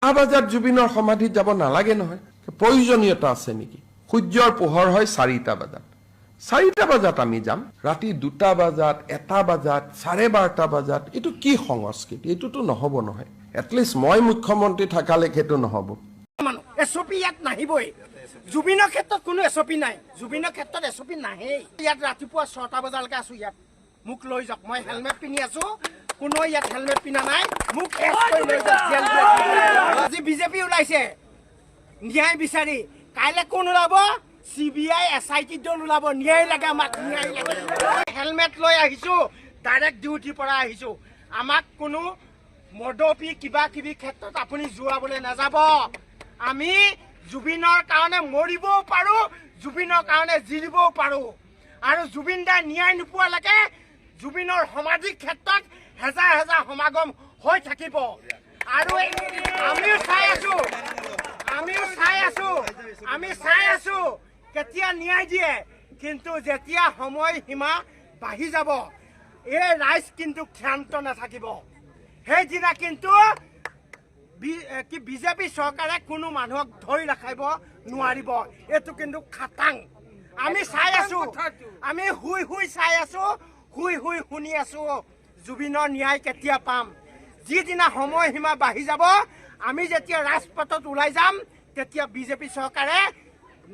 বজাত জুবিনৰ সমাধিত যাব নালাগে নহয়, প্ৰয়োজনীয়তা আছে নেকি? সূৰ্যৰ পোহৰ হয় 4টা বজাত, 4টা বজাত আমি যাম, ৰাতি 2টা বজাত, 1টা বজাত, 12:30 বজাত, এইটো কি সংস্কৃতি? এইটোতো নহ'ব নহয়। এটলিষ্ট মই মুখ্যমন্ত্ৰী থাকালৈকে এইটো নহ'ব। এছঅপি ইয়াত নাহিবই। জুবিনৰ ক্ষেত্ৰত কোনো এছঅপি নাই, জুবিনৰ ক্ষেত্ৰত এছঅপি নাহেই। ইয়াত ৰাতিপুৱা 6টা বজালৈকে আছো ইয়াত, মোক লৈ যাওক। মই হেলমেট পিন্ধি আছো, কোনো ইয়াত হেলমেট পিন্ধা নাই, মোক লৈ যাওক। আজি বিজেপি ওলাইছে ন্যায় বিচাৰি, কাইলৈ কোন ওলাব? CBI SIT দল ওলাব। ন্যায় লাগে আমাক, ন্যায় লাগে। হেলমেট লৈ আহিছো, ডাইৰেক্ট ডিউটিৰ পৰা আহিছো। আমাক কোনো মদপি কিবা কিবি ক্ষেত্ৰত আপুনি যোৱাবলৈ নাযাব। আমি জুবিনৰ কাৰণে মৰিবও পাৰো, জুবিনৰ কাৰণে জিৰিবও পাৰো। আৰু জুবিন দাই ন্যায় নোপোৱালৈকে জুবিনৰ সমাধিৰ ক্ষেত্ৰত হেজাৰ হেজাৰ সমাগম হৈ থাকিব। আৰু আমি চাই আছো কেতিয়া ন্যায় দিয়ে। কিন্তু যেতিয়া সময়সীমা বাঢ়ি যাব, এই ৰাইজ কিন্তু ক্ষান্ত নাথাকিব। সেইদিনা কিন্তু বিজেপি চৰকাৰে কোনো মানুহক ধৰি ৰাখিব নোৱাৰিব। এইটো কিন্তু খাটাং। আমি চাই আছো, আমি শুই চাই আছো, শুই শুনি আছো জুবিনৰ ন্যায় কেতিয়া পাম। যিদিনা সময়সীমা বাঢ়ি যাব, আমি যেতিয়া ৰাজপথত ওলাই যাম, তেতিয়া বিজেপি চৰকাৰে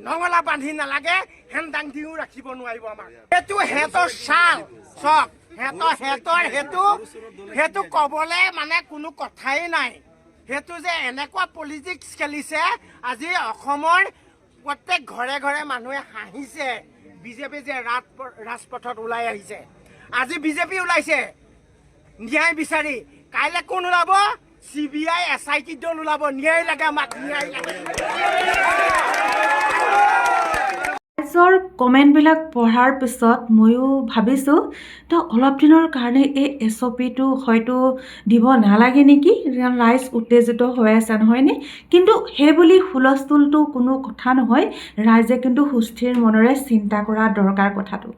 নঙলা বান্ধি নালাগে, হেংদাং দিও ৰাখিব নোৱাৰিব আমাক। এইটো সিহঁতৰ ছাল চক, সেইটো ক'বলে মানে কোনো কথাই নাই। সেইটো যে এনেকুৱা পলিটিক্স খেলিছে, আজি অসমৰ প্ৰত্যেক ঘৰে ঘৰে মানুহে হাঁহিছে। বিজেপি যে ৰাজপথত ওলাই আহিছে, আজি বিজেপি ওলাইছে ন্যায় বিচাৰি, কাইলৈ কোন ওলাব? CBI SIT দল ওলাব। ন্যায় লাগে আমাক, ন্যায় লাগে। ৰাইজৰ কমেণ্টবিলাক পঢ়াৰ পিছত ময়ো ভাবিছোঁ তো অলপ দিনৰ কাৰণে এই SOPটো হয়তো দিব নালাগে নেকি, ৰাইজ উত্তেজিত হৈ আছে নহয়নে? কিন্তু সেইবুলি হুলস্থুলটো কোনো কথা নহয়, ৰাইজে কিন্তু সুস্থিৰ মনেৰে চিন্তা কৰা দৰকাৰ কথাটো।